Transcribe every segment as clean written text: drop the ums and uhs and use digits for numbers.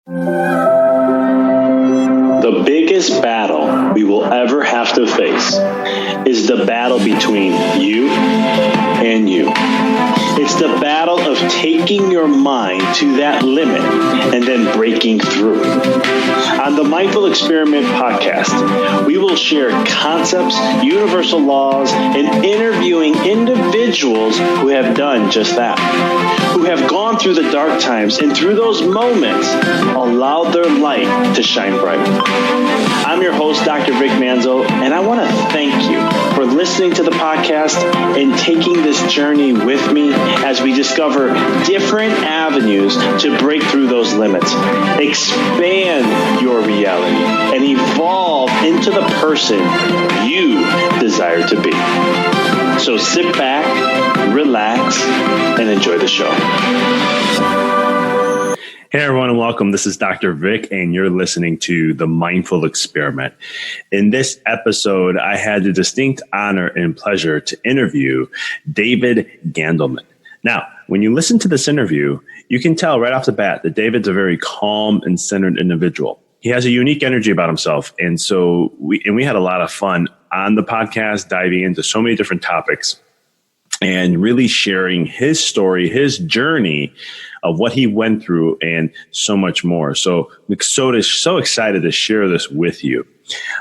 The biggest battle we will ever have to face is the battle between you and you. It's the battle of taking your mind to that limit and then breaking through. On the Mindful Experiment podcast, we will share concepts, universal laws, and interviewing individuals who have done just that, who have gone through the dark times and through those moments allowed their light to shine bright. I'm your host, Dr. Vic Manzo, and I want to thank you for listening to the podcast and taking this journey with me as we discover different avenues to break through those limits, expand your reality, and evolve into the person you desire to be. So sit back, relax, and enjoy the show. Hey everyone, and welcome. This is Dr. Vic, and you're listening to The Mindful Experiment. In this episode, I had the distinct honor and pleasure to interview David Gandelman. Now, when you listen to this interview, you can tell right off the bat that David's a very calm and centered individual. He has a unique energy about himself, and so we had a lot of fun on the podcast, diving into so many different topics and really sharing his story, his journey of what he went through and so much more. So I'm so excited to share this with you.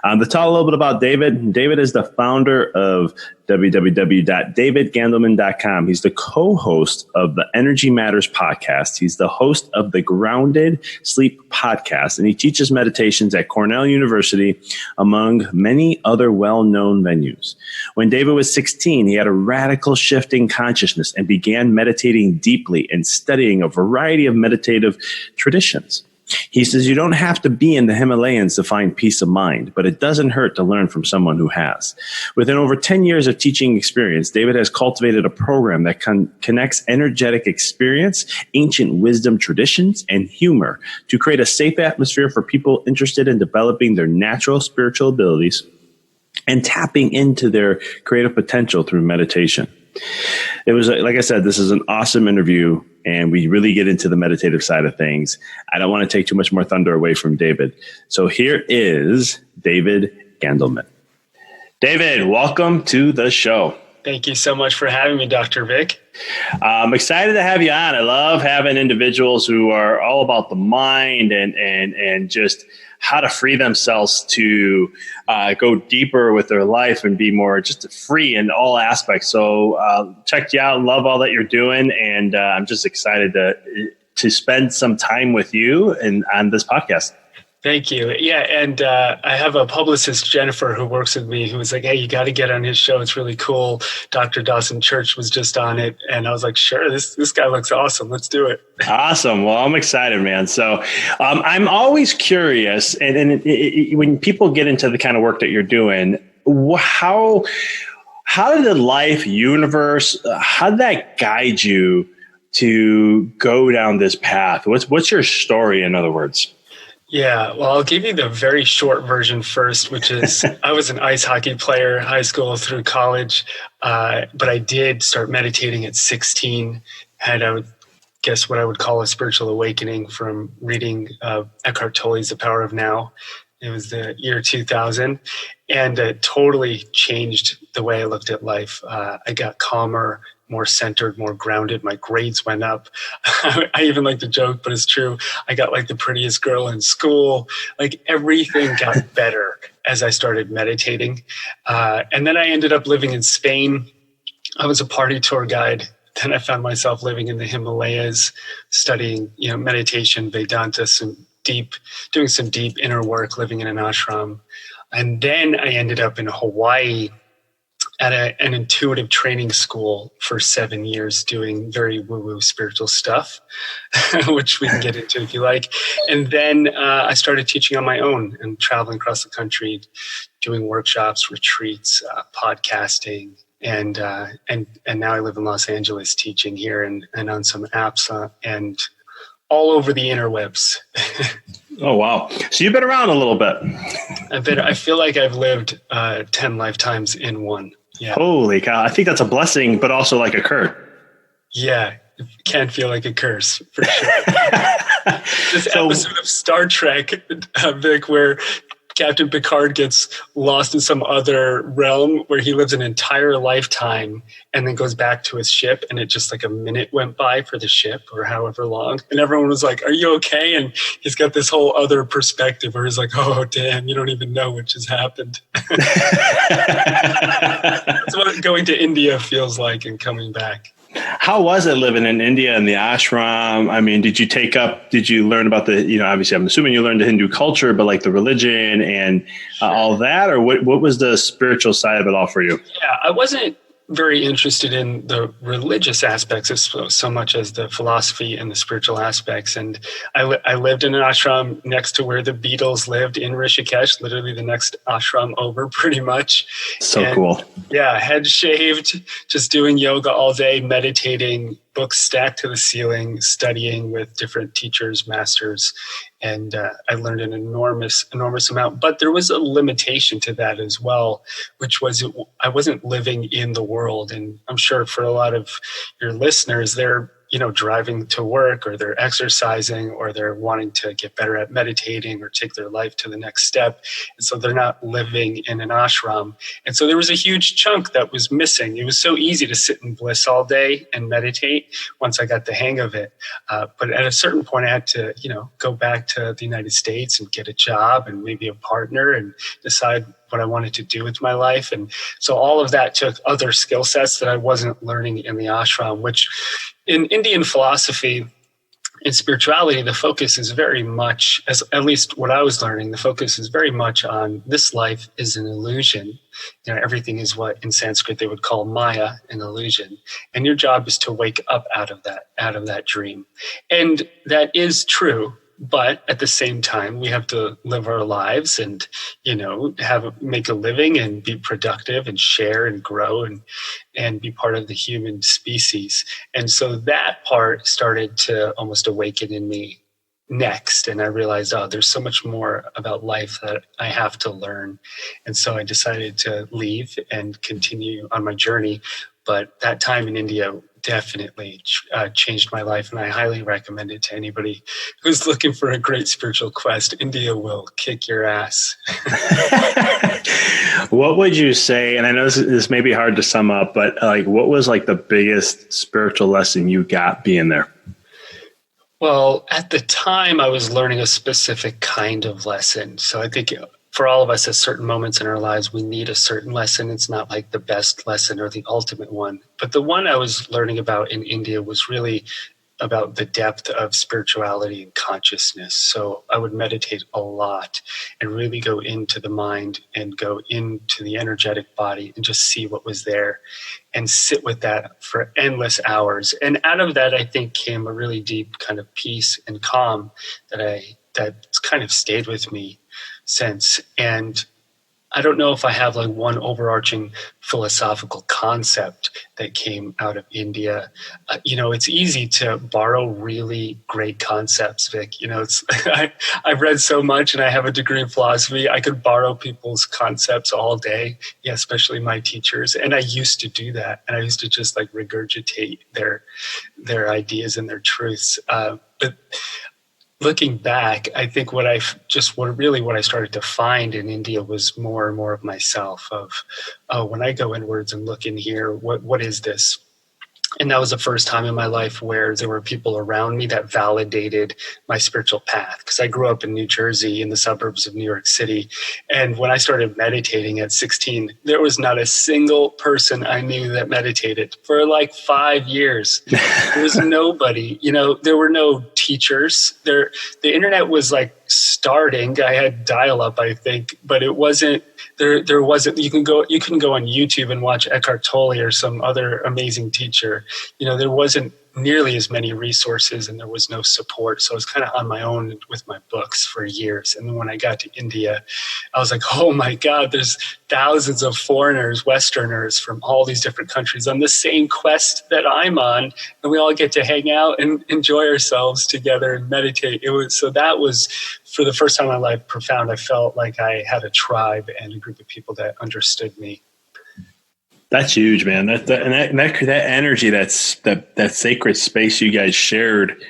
To talk a little bit about David, David is the founder of www.davidgandelman.com. He's the co-host of the Energy Matters podcast. He's the host of the Grounded Sleep podcast, and he teaches meditations at Cornell University, among many other well-known venues. When David was 16, he had a radical shift in consciousness and began meditating deeply and studying a variety of meditative traditions. He says you don't have to be in the Himalayas to find peace of mind, but it doesn't hurt to learn from someone who has. Within over 10 years of teaching experience, David has cultivated a program that connects energetic experience, ancient wisdom traditions, and humor to create a safe atmosphere for people interested in developing their natural spiritual abilities and tapping into their creative potential through meditation. It was, like I said, this is an awesome interview, and we really get into the meditative side of things. I don't want to take too much more thunder away from David. So here is David Gandelman. David, welcome to the show. Thank you so much for having me, Dr. Vic. I'm excited to have you on. I love having individuals who are all about the mind and just how to free themselves to go deeper with their life and be more just free in all aspects. So check you out and love all that you're doing. And I'm just excited to spend some time with you and on this podcast. Thank you. Yeah. And I have a publicist, Jennifer, who works with me, who was like, hey, you got to get on his show. It's really cool. Dr. Dawson Church was just on it. And I was like, sure, this guy looks awesome. Let's do it. Awesome. Well, I'm excited, man. So I'm always curious. And when people get into the kind of work that you're doing, how did the life universe, how did that guide you to go down this path? What's your story, in other words? Yeah, well, I'll give you the very short version first, which is I was an ice hockey player, high school through college, but I did start meditating at 16, had, I would guess, what I would call a spiritual awakening from reading Eckhart Tolle's The Power of Now. It was the year 2000, and it totally changed the way I looked at life. I got calmer, more centered, more grounded. My grades went up. I even like to joke, but it's true. I got like the prettiest girl in school. Like everything got better as I started meditating. And then I ended up living in Spain. I was a party tour guide. Then I found myself living in the Himalayas, studying, meditation, Vedanta, doing some deep inner work, living in an ashram. And then I ended up in Hawaii at an intuitive training school for 7 years, doing very woo-woo spiritual stuff, which we can get into if you like. And then I started teaching on my own and traveling across the country, doing workshops, retreats, podcasting, and now I live in Los Angeles teaching here and on some apps and all over the interwebs. Oh, wow. So you've been around a little bit. I feel like I've lived 10 lifetimes in one. Yeah. Holy cow. I think that's a blessing, but also like a curse. Yeah. It can feel like a curse for sure. This episode of Star Trek, Vic, where Captain Picard gets lost in some other realm where he lives an entire lifetime and then goes back to his ship, and it just like a minute went by for the ship or however long. And everyone was like, "Are you okay?" And he's got this whole other perspective where he's like, "Oh, damn, you don't even know what just happened." That's what going to India feels like and coming back. How was it living in India in the ashram? I mean, did you learn about obviously I'm assuming you learned the Hindu culture, but like the religion and all that, or what was the spiritual side of it all for you? Yeah, I wasn't very interested in the religious aspects so much as the philosophy and the spiritual aspects. And I lived in an ashram next to where the Beatles lived in Rishikesh, literally the next ashram over pretty much. So cool. Yeah, head shaved, just doing yoga all day, meditating, books stacked to the ceiling, studying with different teachers, masters. And I learned an enormous amount. But there was a limitation to that as well, which was I wasn't living in the world. And I'm sure for a lot of your listeners, they're driving to work, or they're exercising, or they're wanting to get better at meditating or take their life to the next step. And so they're not living in an ashram. And so there was a huge chunk that was missing. It was so easy to sit in bliss all day and meditate once I got the hang of it. But at a certain point, I had to, go back to the United States and get a job and maybe a partner and decide what I wanted to do with my life. And so all of that took other skill sets that I wasn't learning in the ashram, which in Indian philosophy and spirituality, the focus is very much, as at least what I was learning, the focus is very much on this life is an illusion. Everything is what in Sanskrit they would call Maya, an illusion. And your job is to wake up out of that dream. And that is true. But at the same time, we have to live our lives and, make a living and be productive and share and grow and be part of the human species. And so that part started to almost awaken in me next. And I realized, there's so much more about life that I have to learn. And so I decided to leave and continue on my journey. But that time in India definitely changed my life, and I highly recommend it to anybody who's looking for a great spiritual quest. India will kick your ass. What would you say, and I know this may be hard to sum up, but what was the biggest spiritual lesson you got being there? Well, at the time, I was learning a specific kind of lesson. So I think for all of us at certain moments in our lives, we need a certain lesson. It's not like the best lesson or the ultimate one. But the one I was learning about in India was really about the depth of spirituality and consciousness. So I would meditate a lot and really go into the mind and go into the energetic body and just see what was there and sit with that for endless hours. And out of that, I think, came a really deep kind of peace and calm that's kind of stayed with me since. And I don't know if I have one overarching philosophical concept that came out of India. It's easy to borrow really great concepts, Vic. I've read so much and I have a degree in philosophy. I could borrow people's concepts all day, especially my teachers. And I used to do that. And I used to just regurgitate their ideas and their truths. But looking back, I think what I started to find in India was more and more of myself, when I go inwards and look in here, what is this? And that was the first time in my life where there were people around me that validated my spiritual path. Because I grew up in New Jersey, in the suburbs of New York City. And when I started meditating at 16, there was not a single person I knew that meditated for 5 years. There was nobody, there were no teachers. The internet was starting. I had dial-up, I think, but it wasn't, there wasn't, you can go on YouTube and watch Eckhart Tolle or some other amazing teacher. There wasn't nearly as many resources and there was no support. So I was kind of on my own with my books for years. And then when I got to India, I was like, oh my God, there's thousands of foreigners, Westerners from all these different countries on the same quest that I'm on. And we all get to hang out and enjoy ourselves together and meditate. That was, for the first time in my life, profound. I felt like I had a tribe and a group of people that understood me. That's huge, man. That energy, that sacred space you guys shared.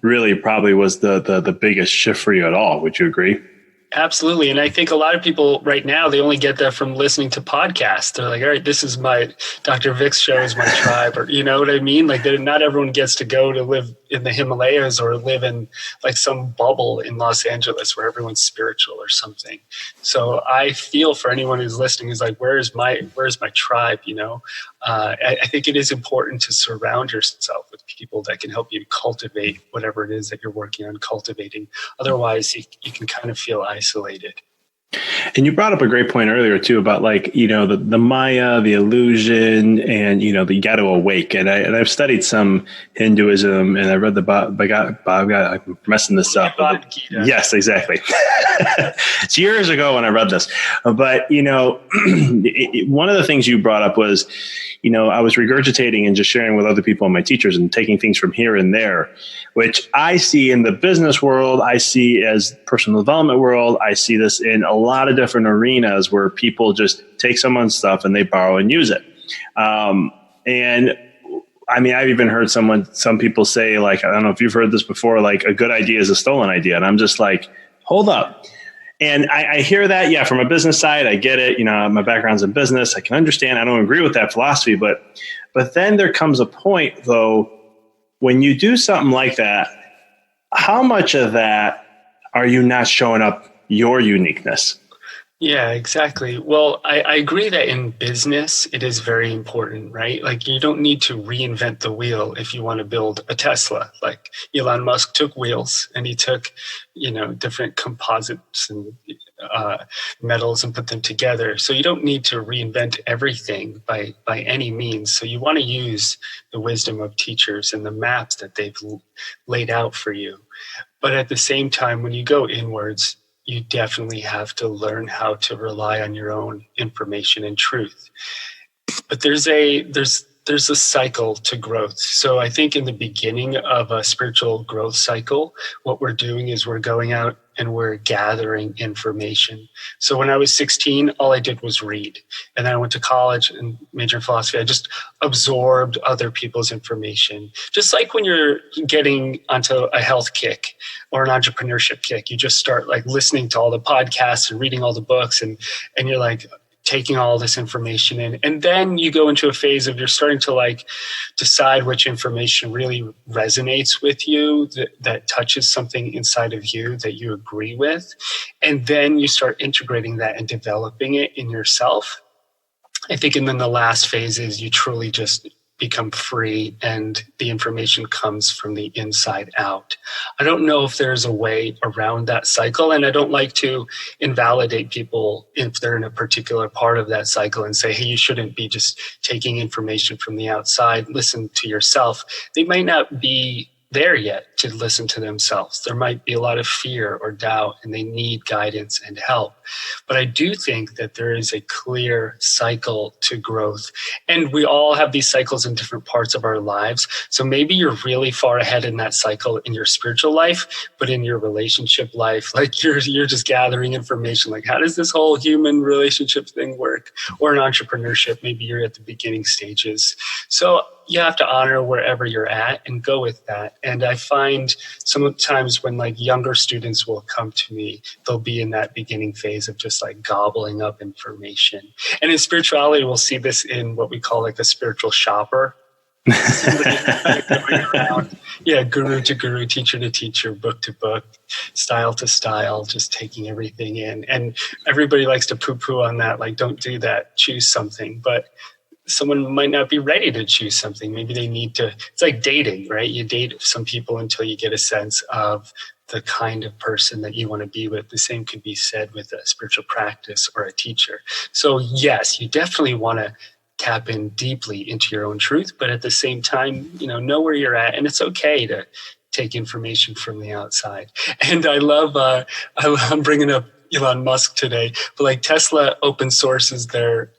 really probably was the biggest shift for you at all. Would you agree? Absolutely. And I think a lot of people right now, they only get that from listening to podcasts. They're like, all right, this is my Dr. Vic's show is my tribe, or you know what I mean? Like not everyone gets to go to live in the Himalayas or live in like some bubble in Los Angeles where everyone's spiritual or something. So I feel for anyone who's listening is like, where's my tribe? You know, I think it is important to surround yourself with people that can help you cultivate whatever it is that you're working on cultivating. Otherwise, you can kind of feel isolated. And you brought up a great point earlier too about like, you know, the Maya, the illusion, and you know, you got to awake. And I've studied some Hinduism, and I read I'm messing this up. Yes, exactly. It's years ago when I read this, but you know, one of the things you brought up was, you know, I was regurgitating and just sharing with other people and my teachers and taking things from here and there, which I see in the business world, I see as personal development world, I see this in a lot of different arenas where people just take someone's stuff and they borrow and use it. And I mean, I've even heard some people say, like, I don't know if you've heard this before, like a good idea is a stolen idea. And I'm just like, hold up. And I hear that, yeah, from a business side, I get it. You know, my background's in business. I can understand. I don't agree with that philosophy. But then there comes a point, though, when you do something like that, how much of that are you not showing up your uniqueness? Yeah, exactly. Well, I agree that in business, it is very important, right? Like you don't need to reinvent the wheel if you want to build a Tesla. Like Elon Musk took wheels and he took, you know, different composites and metals and put them together. So you don't need to reinvent everything by any means. So you want to use the wisdom of teachers and the maps that they've laid out for you. But at the same time, when you go inwards, you definitely have to learn how to rely on your own information and truth. But there's a cycle to growth. So I think in the beginning of a spiritual growth cycle, what we're doing is we're going out and we're gathering information. So when I was 16, all I did was read. And then I went to college and majored in philosophy. I just absorbed other people's information. Just like when you're getting onto a health kick or an entrepreneurship kick, you just start like listening to all the podcasts and reading all the books and you're like, taking all this information in. And then you go into a phase of you're starting to like decide which information really resonates with you, that touches something inside of you that you agree with. And then you start integrating that and developing it in yourself. I think, and then the last phase is you truly just become free and the information comes from the inside out. I don't know if there's a way around that cycle, and I don't like to invalidate people if they're in a particular part of that cycle and say, hey, you shouldn't be just taking information from the outside. Listen to yourself. They might not be there yet to listen to themselves. There might be a lot of fear or doubt and they need guidance and help. But I do think that there is a clear cycle to growth. And we all have these cycles in different parts of our lives. So maybe you're really far ahead in that cycle in your spiritual life, but in your relationship life, like you're just gathering information, like how does this whole human relationship thing work? Or in entrepreneurship, maybe you're at the beginning stages. So you have to honor wherever you're at and go with that. And I find sometimes when like younger students will come to me, they'll be in that beginning phase of just like gobbling up information. And in spirituality, we'll see this in what we call like a spiritual shopper. Going around, guru to guru, teacher to teacher, book to book, style to style, just taking everything in. And everybody likes to poo-poo on that, like don't do that, choose something. But someone might not be ready to choose something. Maybe they need to, it's like dating, right? You date some people until you get a sense of the kind of person that you want to be with. The same could be said with a spiritual practice or a teacher. So yes, you definitely want to tap in deeply into your own truth, but at the same time, know where you're at, and it's okay to take information from the outside. And I love, I'm bringing up Elon Musk today, but like Tesla open sources their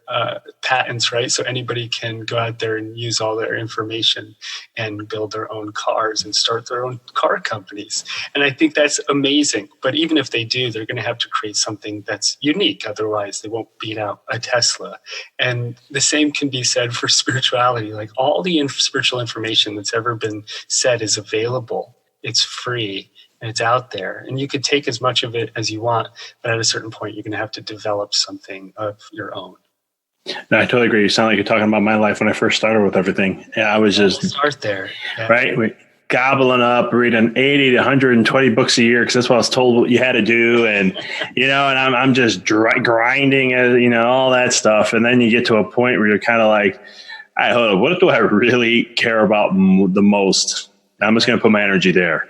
patents, right? So anybody can go out there and use all their information and build their own cars and start their own car companies. And I think that's amazing. But even if they do, they're going to have to create something that's unique. Otherwise, they won't beat out a Tesla. And the same can be said for spirituality. Like all the spiritual information that's ever been said is available. It's free. And it's out there, and you could take as much of it as you want, but at a certain point, you're going to have to develop something of your own. No, I totally agree. You sound like you're talking about my life when I first started with everything. Yeah, I was just start there, right, gobbling up, reading 80 to 120 books a year because that's what I was told what you had to do, and and I'm just grinding, all that stuff, and then you get to a point where you're kind of like, all right, hold on, what do I really care about the most? I'm just going to put my energy there.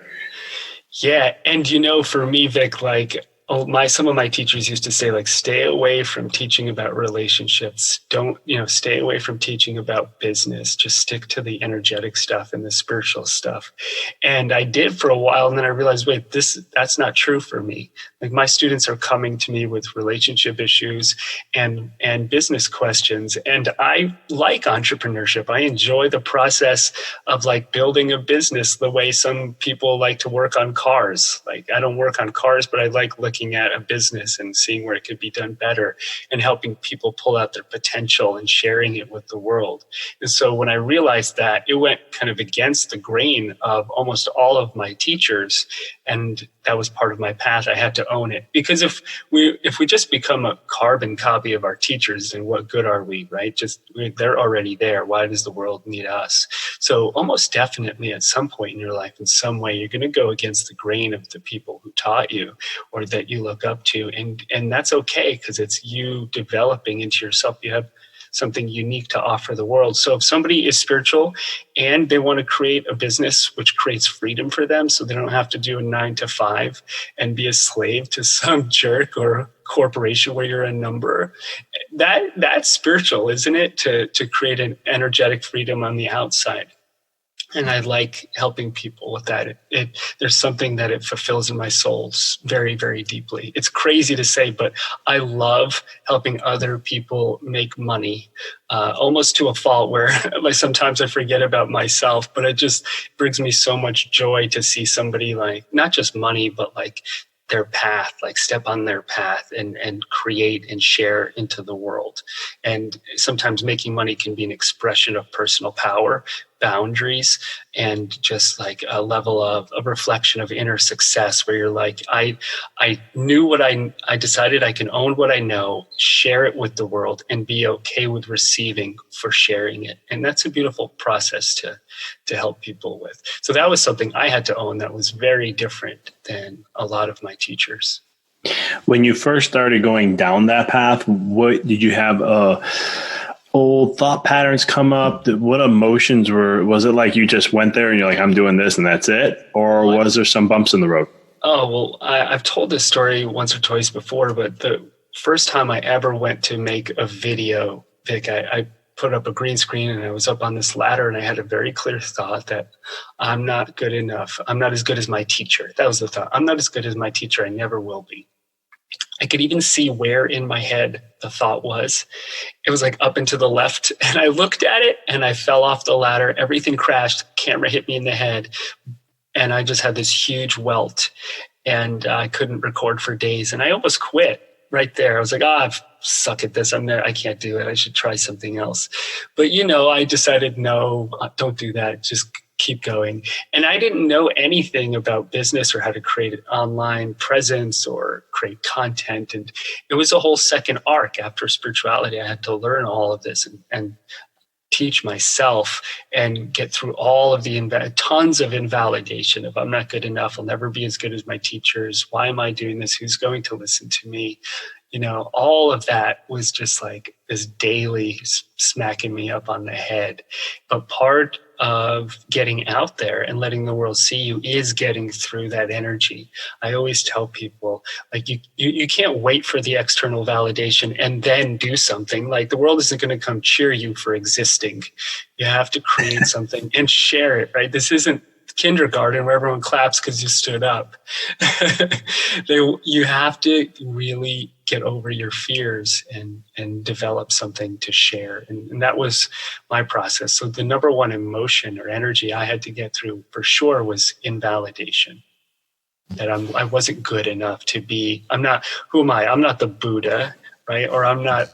Yeah. And, for me, Vic, some of my teachers used to say, stay away from teaching about relationships. Don't, stay away from teaching about business. Just stick to the energetic stuff and the spiritual stuff. And I did for a while. And then I realized, wait, that's not true for me. Like my students are coming to me with relationship issues and business questions. And I like entrepreneurship. I enjoy the process of building a business the way some people like to work on cars. I don't work on cars, but I like looking at a business and seeing where it could be done better and helping people pull out their potential and sharing it with the world. And so when I realized that, it went kind of against the grain of almost all of my teachers. And that was part of my path. I had to own it, because if we just become a carbon copy of our teachers, then what good are we, right? They're already there. Why does the world need us? So almost definitely at some point in your life, in some way, you're going to go against the grain of the people who taught you or that you look up to. And that's okay, because it's you developing into yourself. You have something unique to offer the world. So if somebody is spiritual and they want to create a business which creates freedom for them, so they don't have to do a 9 to 5 and be a slave to some jerk or corporation where you're a number, that's spiritual, isn't it? To create an energetic freedom on the outside. And I like helping people with that. There's something that it fulfills in my soul very, very deeply. It's crazy to say, but I love helping other people make money, almost to a fault where sometimes I forget about myself, but it just brings me so much joy to see somebody not just money, but their path, step on their path and create and share into the world. And sometimes making money can be an expression of personal power, boundaries, and just a level of a reflection of inner success where you're I knew what I decided I can own what I know, share it with the world, and be okay with receiving for sharing it. And that's a beautiful process to help people with. So that was something I had to own that was very different than a lot of my teachers. When you first started going down that path, what did you have old thought patterns come up? What emotions was it you just went there and you're I'm doing this and that's it? Or was there some bumps in the road? Oh, well, I've told this story once or twice before, but the first time I ever went to make a video, Vic, I put up a green screen and I was up on this ladder and I had a very clear thought that I'm not good enough. I'm not as good as my teacher. That was the thought. I'm not as good as my teacher. I never will be. I could even see where in my head the thought was. It was up and to the left. And I looked at it and I fell off the ladder. Everything crashed. Camera hit me in the head. And I just had this huge welt and I couldn't record for days. And I almost quit right there. I was I suck at this. I can't do it. I should try something else. But, I decided, no, don't do that. Just keep going. And I didn't know anything about business or how to create an online presence or create content. And it was a whole second arc after spirituality. I had to learn all of this and teach myself and get through all of the tons of invalidation of I'm not good enough. I'll never be as good as my teachers. Why am I doing this? Who's going to listen to me? All of that was just this daily smacking me up on the head. But part of getting out there and letting the world see you is getting through that energy. I always tell people, you can't wait for the external validation and then do something. The world isn't going to come cheer you for existing. You have to create something and share it, right? This isn't kindergarten where everyone claps because you stood up. You have to really get over your fears and develop something to share. And that was my process. So the number one emotion or energy I had to get through for sure was invalidation. That I wasn't good enough to be, who am I? I'm not the Buddha, right? Or I'm not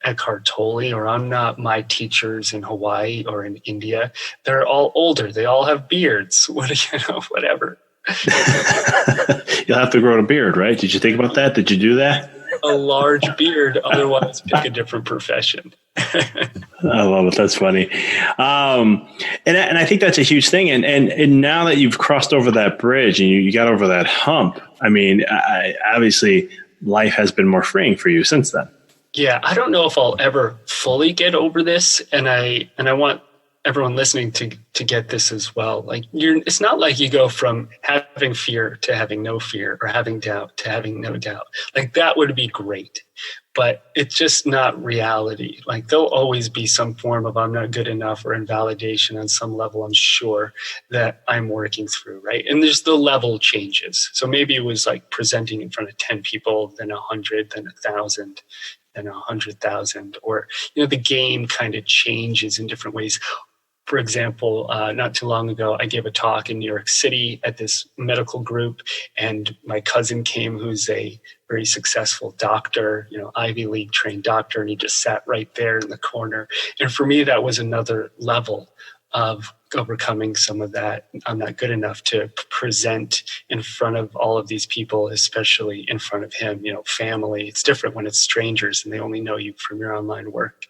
Eckhart Tolle, or I'm not my teachers in Hawaii or in India. They're all older. They all have beards. Whatever. You'll have to grow a beard, right? Did you think about that? Did you do that? A large beard. Otherwise, pick a different profession. I love it. That's funny. And I think that's a huge thing. And now that you've crossed over that bridge and you got over that hump, I mean, obviously life has been more freeing for you since then. Yeah, I don't know if I'll ever fully get over this, and I want everyone listening to get this as well. Like, it's not like you go from having fear to having no fear, or having doubt to having no doubt. Like, that would be great, but it's just not reality. Like, there'll always be some form of I'm not good enough or invalidation on some level, I'm sure, that I'm working through, right? And there's the level changes. So maybe it was like presenting in front of 10 people, then 100, then 1,000. And 100,000, or, the game kind of changes in different ways. For example, not too long ago, I gave a talk in New York City at this medical group, and my cousin came, who's a very successful doctor, Ivy League trained doctor, and he just sat right there in the corner. And for me, that was another level of overcoming some of that. I'm not good enough to present in front of all of these people, especially in front of him, family. It's different when it's strangers and they only know you from your online work.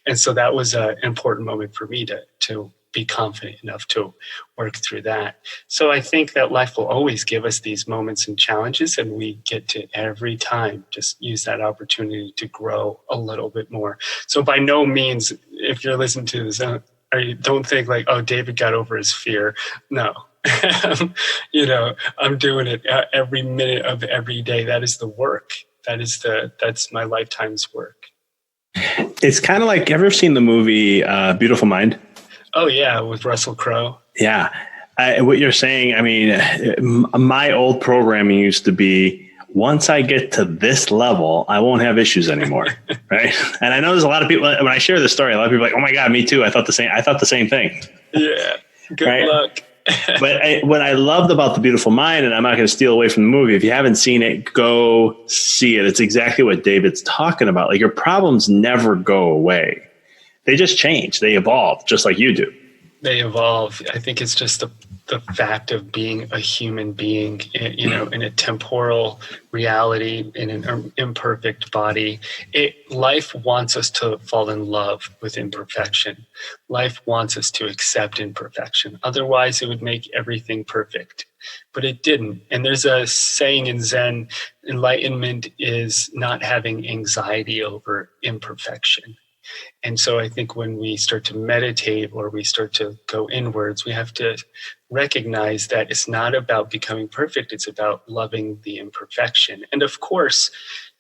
And so that was an important moment for me to be confident enough to work through that. So I think that life will always give us these moments and challenges, and we get to every time just use that opportunity to grow a little bit more. So by no means, if you're listening to this, don't think like, oh, David got over his fear. No, I'm doing it every minute of every day. That is the work. That's my lifetime's work. It's kind of like, ever seen the movie Beautiful Mind? Oh yeah. With Russell Crowe. Yeah. What you're saying, I mean, my old programming used to be, once I get to this level, I won't have issues anymore. Right. And I know there's a lot of people, when I share this story, a lot of people are like, oh my God, me too. I thought the same thing. Yeah. Good luck. But what I loved about The Beautiful Mind, and I'm not going to steal away from the movie, if you haven't seen it, go see it. It's exactly what David's talking about. Like, your problems never go away. They just change. They evolve just like you do. They evolve. I think it's just the fact of being a human being, in a temporal reality, in an imperfect body. Life wants us to fall in love with imperfection. Life wants us to accept imperfection. Otherwise, it would make everything perfect. But it didn't. And there's a saying in Zen, enlightenment is not having anxiety over imperfection. And so I think when we start to meditate or we start to go inwards, we have to recognize that it's not about becoming perfect. It's about loving the imperfection. And of course,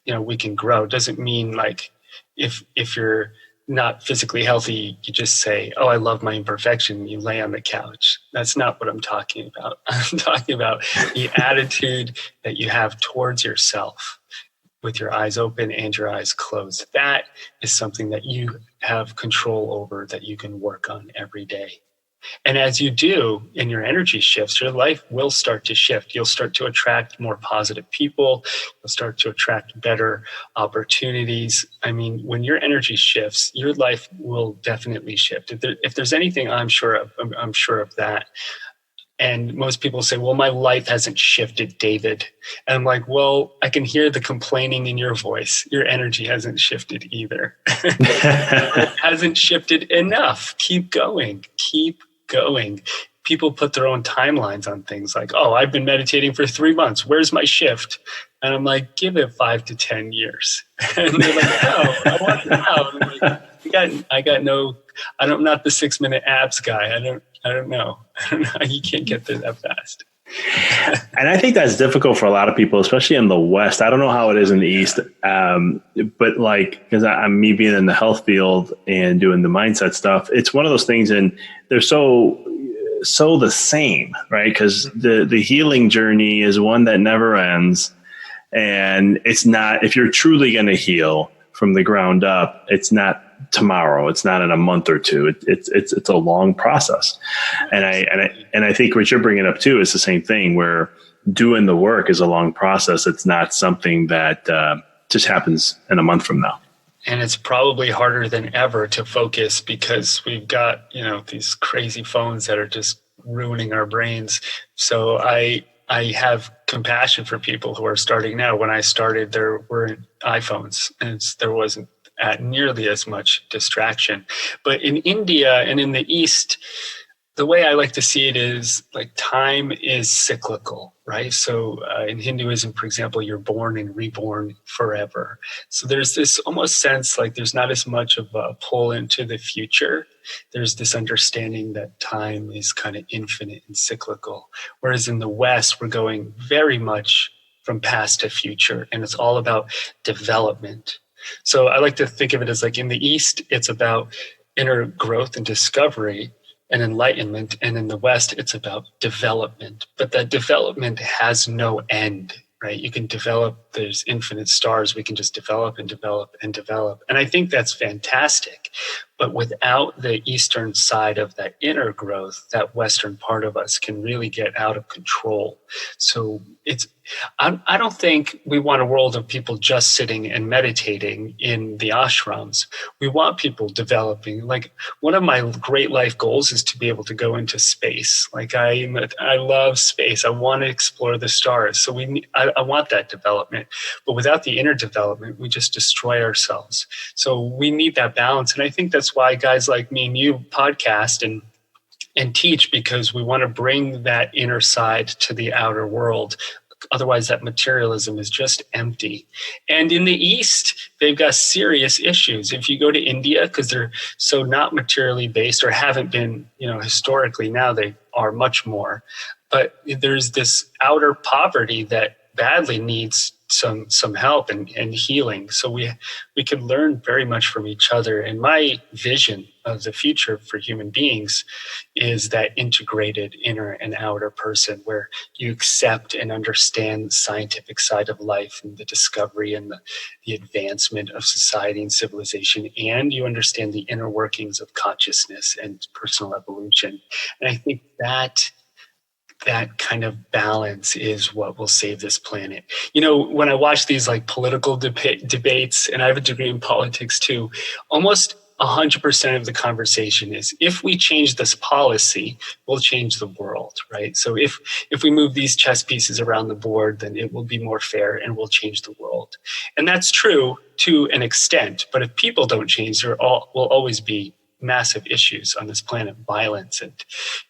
we can grow. It doesn't mean like if you're not physically healthy, you just say, oh, I love my imperfection. You lay on the couch. That's not what I'm talking about. I'm talking about the attitude that you have towards yourself, with your eyes open and your eyes closed. That is something that you have control over, that you can work on every day. And as you do, and your energy shifts, your life will start to shift. You'll start to attract more positive people. You'll start to attract better opportunities. I mean, when your energy shifts, your life will definitely shift. If there's anything I'm sure of that. And most people say, well, my life hasn't shifted, David. And I'm like, well, I can hear the complaining in your voice. Your energy hasn't shifted either. It hasn't shifted enough. Keep going. Keep going. People put their own timelines on things like, oh, I've been meditating for 3 months. Where's my shift? And I'm like, give it 5 to 10 years. And they're like, no, I want it now. And I'm like, I'm not the 6-minute abs guy. I don't know. You can't get there that fast. And I think that's difficult for a lot of people, especially in the West. I don't know how it is in the East, but like, because I'm me being in the health field and doing the mindset stuff, it's one of those things, and they're so so the same, right? Because the healing journey is one that never ends. And it's not, if you're truly going to heal from the ground up, it's not tomorrow. It's not in a month or two. It's a long process. And I think what you're bringing up too is the same thing, where doing the work is a long process. It's not something that just happens in a month from now. And it's probably harder than ever to focus because we've got, these crazy phones that are just ruining our brains. So I have compassion for people who are starting now. When I started, there weren't iPhones and there wasn't nearly as much distraction. But in India and in the East, the way I like to see it is like time is cyclical, right? So in Hinduism, for example, you're born and reborn forever. So there's this almost sense like there's not as much of a pull into the future. There's this understanding that time is kind of infinite and cyclical. Whereas in the West, we're going very much from past to future, and it's all about development. So I like to think of it as like in the East, it's about inner growth and discovery and enlightenment. And in the West, it's about development. But that development has no end, right? You can develop, there's infinite stars. We can just develop and develop and develop. And I think that's fantastic. But without the Eastern side of that inner growth, that Western part of us can really get out of control. So I don't think we want a world of people just sitting and meditating in the ashrams. We want people developing. Like one of my great life goals is to be able to go into space. Like I love space. I want to explore the stars. So I want that development. But without the inner development, we just destroy ourselves. So we need that balance. And I think that's why guys like me and you podcast and teach, because we want to bring that inner side to the outer world. Otherwise, that materialism is just empty. And in the East, they've got serious issues. If you go to India, because they're so not materially based or haven't been, historically, now they are much more. But there's this outer poverty that badly needs some help and healing. So we can learn very much from each other. And my vision of the future for human beings is that integrated inner and outer person where you accept and understand the scientific side of life and the discovery and the advancement of society and civilization, and you understand the inner workings of consciousness and personal evolution. And I think that kind of balance is what will save this planet. When I watch these like political debates, and I have a degree in politics too, almost 100% of the conversation is, if we change this policy, we'll change the world, right? So if we move these chess pieces around the board, then it will be more fair and we'll change the world. And that's true to an extent, but if people don't change, there will always be massive issues on this planet, violence and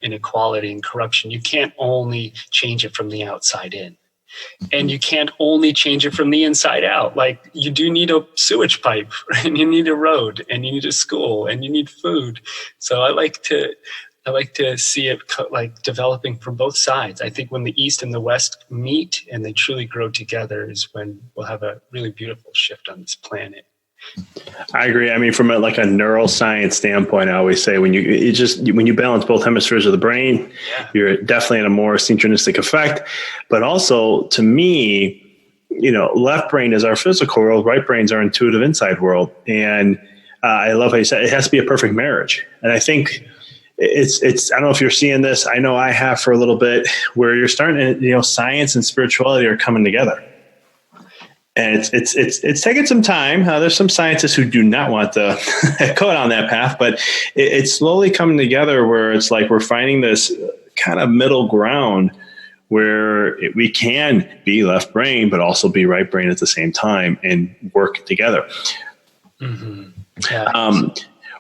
inequality and corruption. You can't only change it from the outside in. And you can't only change it from the inside out. Like you do need a sewage pipe, and you need a road, and you need a school, and you need food. So I like to see it like developing from both sides. I think when the East and the West meet and they truly grow together is when we'll have a really beautiful shift on this planet. I agree. I mean, from a neuroscience standpoint, I always say when you balance both hemispheres of the brain, you're definitely in a more synchronistic effect. But also, to me, left brain is our physical world, right brain's our intuitive inside world. And I love how you said it has to be a perfect marriage. And I think it's I don't know if you're seeing this. I know I have for a little bit, where you're starting to, science and spirituality are coming together. And it's taken some time. There's some scientists who do not want to go down that path, but it's slowly coming together where it's like we're finding this kind of middle ground where we can be left brain, but also be right brain at the same time and work together. Mm-hmm. Yeah.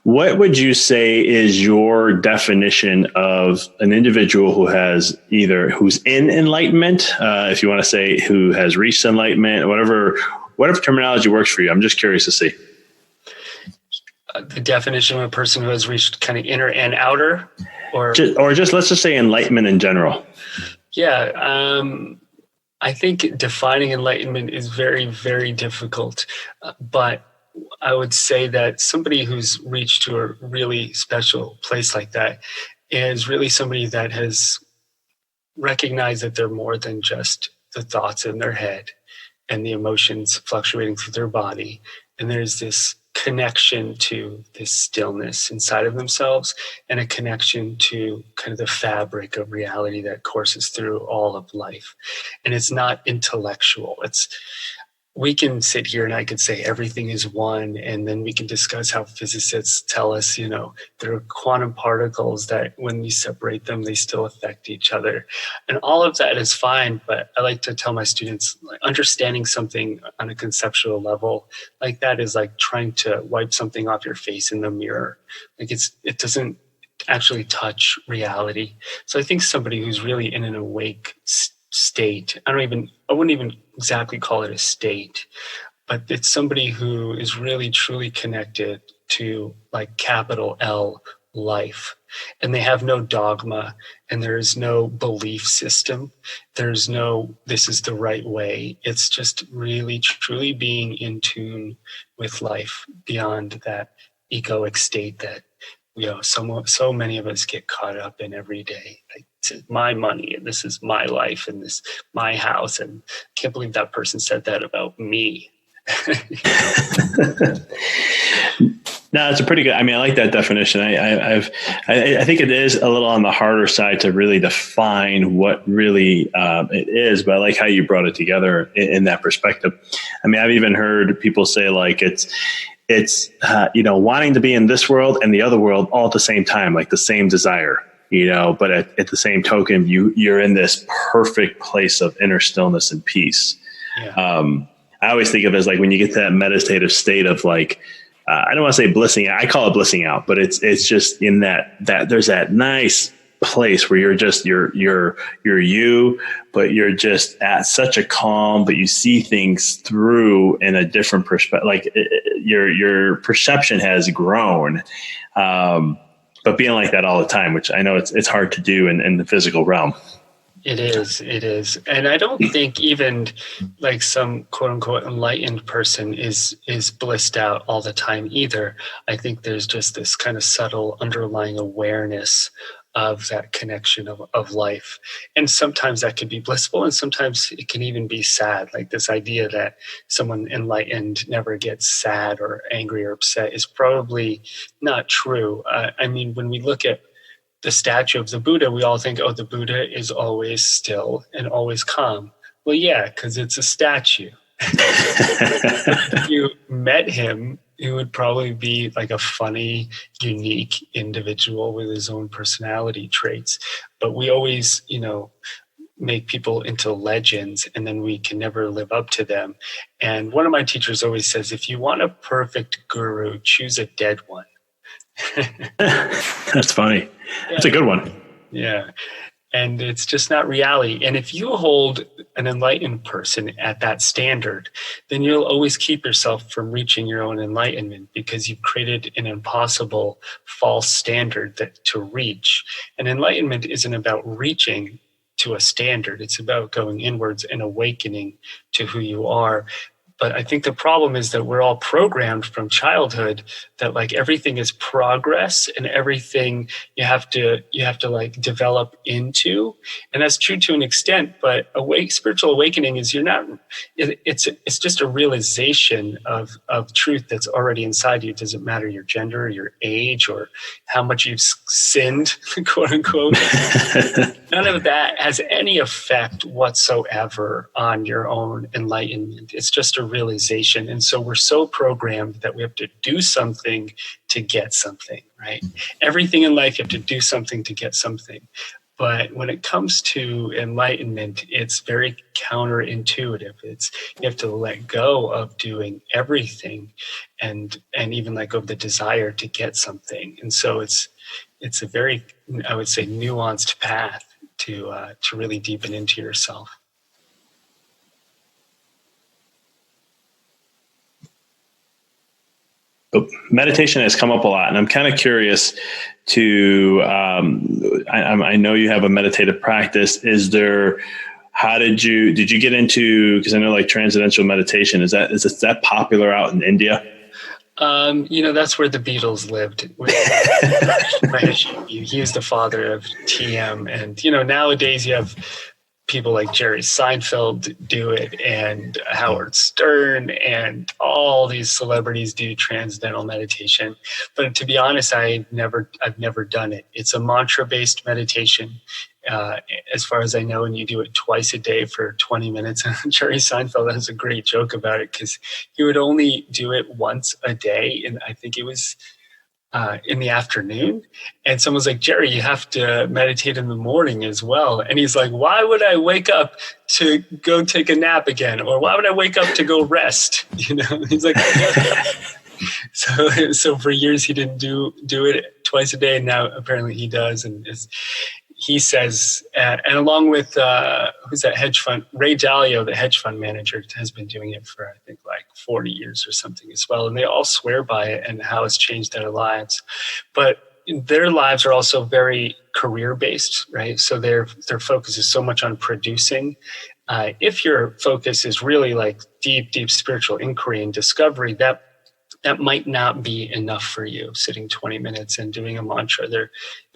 What would you say is your definition of an individual who's in enlightenment, if you want to say who has reached enlightenment, whatever terminology works for you? I'm just curious to see. The definition of a person who has reached kind of inner and outer, or just let's just say enlightenment in general. Yeah. I think defining enlightenment is very, very difficult, but I would say that somebody who's reached to a really special place like that is really somebody that has recognized that they're more than just the thoughts in their head and the emotions fluctuating through their body. And there's this connection to this stillness inside of themselves and a connection to kind of the fabric of reality that courses through all of life. And it's not intellectual. We can sit here and I could say everything is one, and then we can discuss how physicists tell us, there are quantum particles that when you separate them, they still affect each other. And all of that is fine, but I like to tell my students, understanding something on a conceptual level like that is like trying to wipe something off your face in the mirror. Like it doesn't actually touch reality. So I think somebody who's really in an awake state, I wouldn't even exactly call it a state, but it's somebody who is really truly connected to like capital L life, and they have no dogma, and there is no belief system. There's no this is the right way. It's just really truly being in tune with life beyond that egoic state that so many of us get caught up in every day. Like, this is my money, and this is my life, and this my house, and I can't believe that person said that about me. No, it's a pretty good. I mean, I like that definition. I think it is a little on the harder side to really define what really it is, but I like how you brought it together in that perspective. I mean, I've even heard people say like it's wanting to be in this world and the other world all at the same time, like the same desire, but at the same token, you're in this perfect place of inner stillness and peace. Yeah. I always think of it as like when you get to that meditative state of like, I don't want to say blissing out. I call it blissing out, but it's just in that there's that nice place where you're you, but you're just at such a calm, but you see things through in a different perspective. Like your perception has grown, but being like that all the time, which I know it's hard to do in the physical realm. It is. And I don't think even like some quote unquote enlightened person is blissed out all the time either. I think there's just this kind of subtle underlying awareness of that connection of life. And sometimes that can be blissful, and sometimes it can even be sad. Like this idea that someone enlightened never gets sad or angry or upset is probably not true. I mean, when we look at the statue of the Buddha, we all think, oh, the Buddha is always still and always calm. Well, yeah, because it's a statue. If you met him, he would probably be like a funny, unique individual with his own personality traits. But we always, make people into legends, and then we can never live up to them. And one of my teachers always says, if you want a perfect guru, choose a dead one. That's funny. That's a good one. Yeah. And it's just not reality. And if you hold an enlightened person at that standard, then you'll always keep yourself from reaching your own enlightenment because you've created an impossible false standard to reach. And enlightenment isn't about reaching to a standard. It's about going inwards and awakening to who you are. But I think the problem is that we're all programmed from childhood that like everything is progress and everything you have to like develop into. And that's true to an extent, but spiritual awakening is it's just a realization of truth that's already inside you. It doesn't matter your gender, your age, or how much you've sinned, quote unquote. None of that has any effect whatsoever on your own enlightenment. It's just a realization. And so we're so programmed that we have to do something to get something, right? Everything in life, you have to do something to get something. But when it comes to enlightenment, it's very counterintuitive. You have to let go of doing everything and even let go of the desire to get something. And so it's a very, I would say, nuanced path to really deepen into yourself. Meditation has come up a lot, and I'm kind of curious to, I know you have a meditative practice. Did you get into, because I know like transcendental meditation, is that popular out in India? That's where the Beatles lived. He was the father of TM. And, nowadays you have people like Jerry Seinfeld do it, and Howard Stern, and all these celebrities do transcendental meditation. But to be honest, I've never done it. It's a mantra-based meditation, as far as I know, and you do it twice a day for 20 minutes. And Jerry Seinfeld has a great joke about it, because he would only do it once a day, and I think it was in the afternoon. And someone's like, Jerry, you have to meditate in the morning as well. And he's like, why would I wake up to go take a nap again? Or why would I wake up to go rest? He's like, so for years he didn't do it twice a day. And now apparently he does. And he says, and along with, who's that hedge fund? Ray Dalio, the hedge fund manager, has been doing it for, I think, like 40 years or something as well. And they all swear by it and how it's changed their lives. But their lives are also very career-based, right? So their focus is so much on producing. If your focus is really like deep spiritual inquiry and discovery, that might not be enough for you, sitting 20 minutes and doing a mantra. There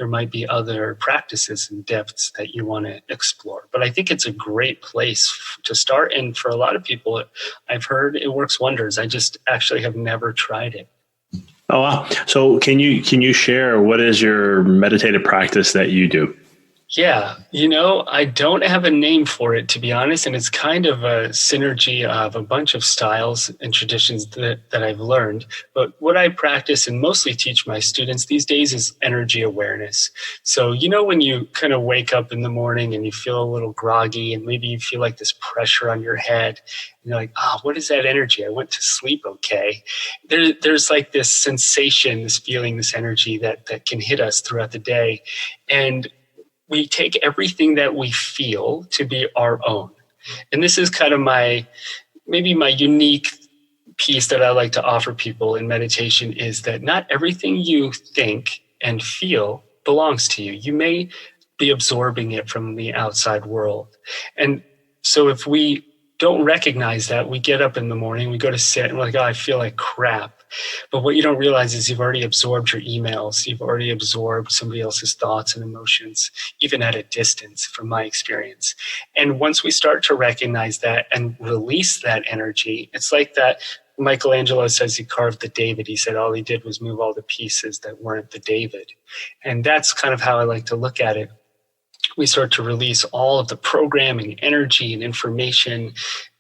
might be other practices and depths that you want to explore. But I think it's a great place to start. And for a lot of people, I've heard it works wonders. I just actually have never tried it. Oh, wow. So can you share what is your meditative practice that you do? Yeah, I don't have a name for it, to be honest, and it's kind of a synergy of a bunch of styles and traditions that I've learned. But what I practice and mostly teach my students these days is energy awareness. So, when you kind of wake up in the morning and you feel a little groggy, and maybe you feel like this pressure on your head, and you're like, what is that energy? I went to sleep okay. There's like this sensation, this feeling, this energy that can hit us throughout the day. And we take everything that we feel to be our own. And this is kind of maybe my unique piece that I like to offer people in meditation, is that not everything you think and feel belongs to you. You may be absorbing it from the outside world. And so if we don't recognize that, we get up in the morning, we go to sit, and we're like, I feel like crap. But what you don't realize is you've already absorbed your emails. You've already absorbed somebody else's thoughts and emotions, even at a distance, from my experience. And once we start to recognize that and release that energy, it's like that Michelangelo says he carved the David. He said all he did was move all the pieces that weren't the David. And that's kind of how I like to look at it. We start to release all of the programming, energy, and information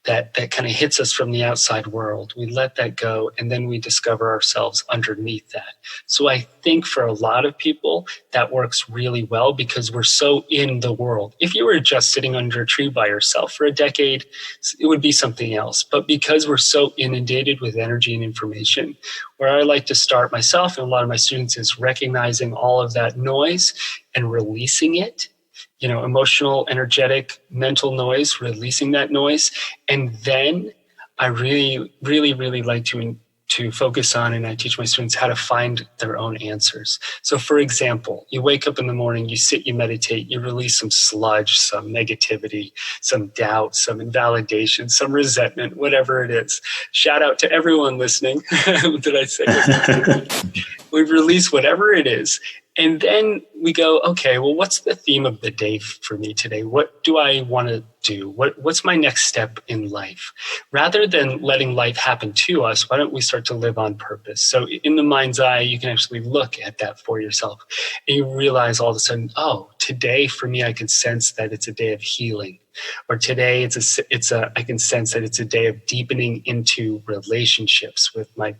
that kind of hits us from the outside world. We let that go, and then we discover ourselves underneath that. So I think for a lot of people, that works really well because we're so in the world. If you were just sitting under a tree by yourself for a decade, it would be something else. But because we're so inundated with energy and information, where I like to start myself and a lot of my students is recognizing all of that noise and releasing it. Emotional, energetic, mental noise, releasing that noise. And then I really, really, really like to focus on, and I teach my students how to find their own answers. So for example, you wake up in the morning, you sit, you meditate, you release some sludge, some negativity, some doubt, some invalidation, some resentment, whatever it is. Shout out to everyone listening. Did I say it? We release whatever it is. And then we go, okay, well, what's the theme of the day for me today? What do I want to do? What's my next step in life? Rather than letting life happen to us, why don't we start to live on purpose? So in the mind's eye, you can actually look at that for yourself. And you realize all of a sudden, today for me, I can sense that it's a day of healing. Or today I can sense that it's a day of deepening into relationships with my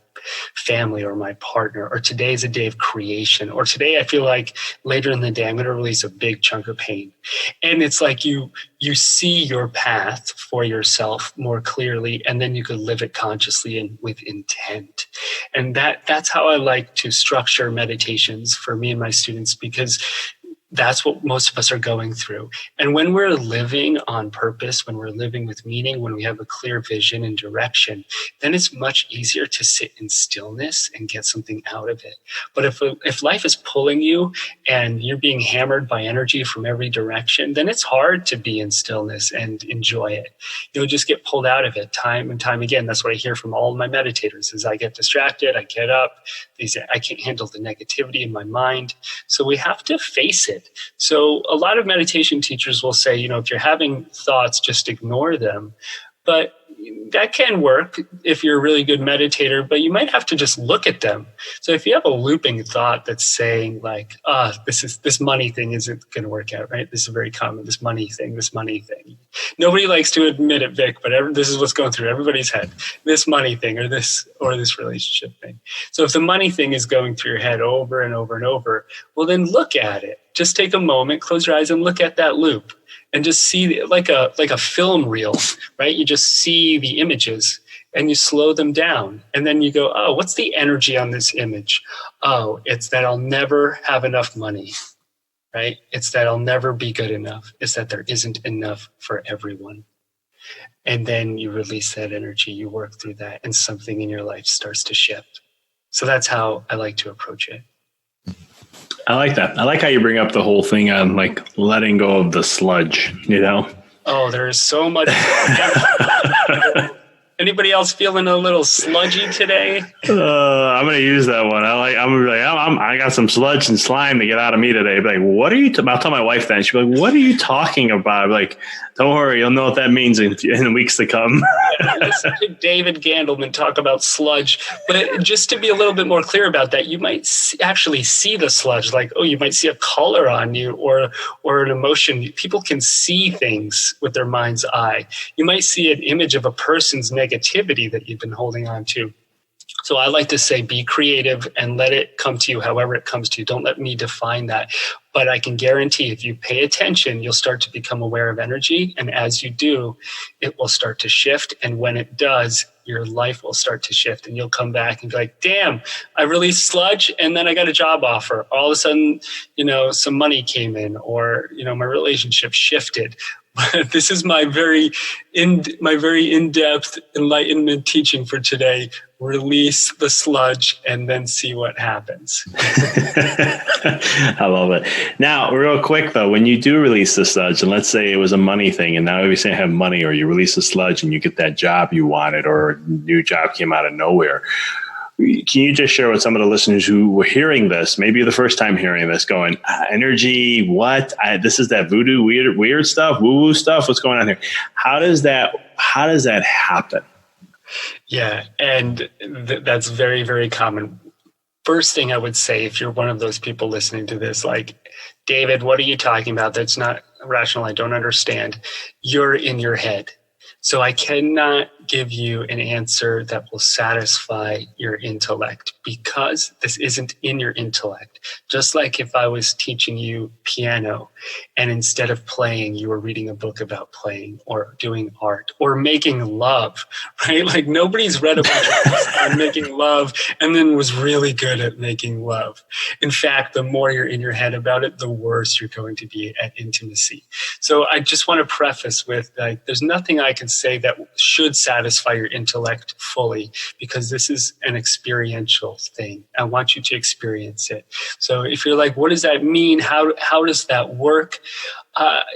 family or my partner. Or today is a day of creation. Or today I feel like later in the day, I'm going to release a big chunk of pain. And it's like you see your path for yourself more clearly, and then you could live it consciously and with intent. And that's how I like to structure meditations for me and my students, because that's what most of us are going through. And when we're living on purpose, when we're living with meaning, when we have a clear vision and direction, then it's much easier to sit in stillness and get something out of it. But if life is pulling you and you're being hammered by energy from every direction, then it's hard to be in stillness and enjoy it. You'll just get pulled out of it time and time again. That's what I hear from all of my meditators is I get distracted, I get up, they say I can't handle the negativity in my mind. So we have to face it. So a lot of meditation teachers will say, if you're having thoughts, just ignore them. But that can work if you're a really good meditator, but you might have to just look at them. So if you have a looping thought that's saying like, this money thing isn't going to work out, right? This is very common, this money thing. Nobody likes to admit it, Vic, but this is what's going through everybody's head, this money thing or this relationship thing. So if the money thing is going through your head over and over and over, well, then look at it. Just take a moment, close your eyes and look at that loop. And just see like a film reel, right? You just see the images and you slow them down. And then you go, oh, what's the energy on this image? Oh, it's that I'll never have enough money, right? It's that I'll never be good enough. It's that there isn't enough for everyone. And then you release that energy, you work through that, and something in your life starts to shift. So that's how I like to approach it. I like that. I like how you bring up the whole thing on like letting go of the sludge, Oh, there's so much. Anybody else feeling a little sludgy today? I'm going to use that one. I got some sludge and slime to get out of me today. Like, what are you? I'll tell my wife that. She'll be like, what are you talking about? I'm like, don't worry. You'll know what that means in the weeks to come. Listen to David Gandelman talk about sludge. But just to be a little bit more clear about that, you might actually see the sludge. Like, you might see a color on you or an emotion. People can see things with their mind's eye. You might see an image of a person's negativity that you've been holding on to. So I like to say, be creative and let it come to you however it comes to you. Don't let me define that. But I can guarantee if you pay attention, you'll start to become aware of energy. And as you do, it will start to shift. And when it does, your life will start to shift. And you'll come back and be like, damn, I released sludge and then I got a job offer. All of a sudden, some money came in or, my relationship shifted. But this is my very in-depth enlightenment teaching for today. Release the sludge and then see what happens. I love it. Now, real quick though, when you do release the sludge, and let's say it was a money thing, and now you say have money, or you release the sludge and you get that job you wanted, or a new job came out of nowhere. Can you just share with some of the listeners who were hearing this, maybe the first time hearing this, going, energy, what? This is that voodoo, weird stuff, woo-woo stuff. What's going on here? How does that happen? Yeah, and that's very, very common. First thing I would say, if you're one of those people listening to this, like, David, what are you talking about? That's not rational. I don't understand. You're in your head. So I cannot give you an answer that will satisfy your intellect because this isn't in your intellect. Just like if I was teaching you piano and instead of playing, you were reading a book about playing or doing art or making love, right? Like nobody's read a bunch of books on making love and then was really good at making love. In fact, the more you're in your head about it, the worse you're going to be at intimacy. So I just want to preface with there's nothing I can say that should satisfy your intellect fully because this is an experiential thing. I want you to experience it. So if you're like, what does that mean? How does that work?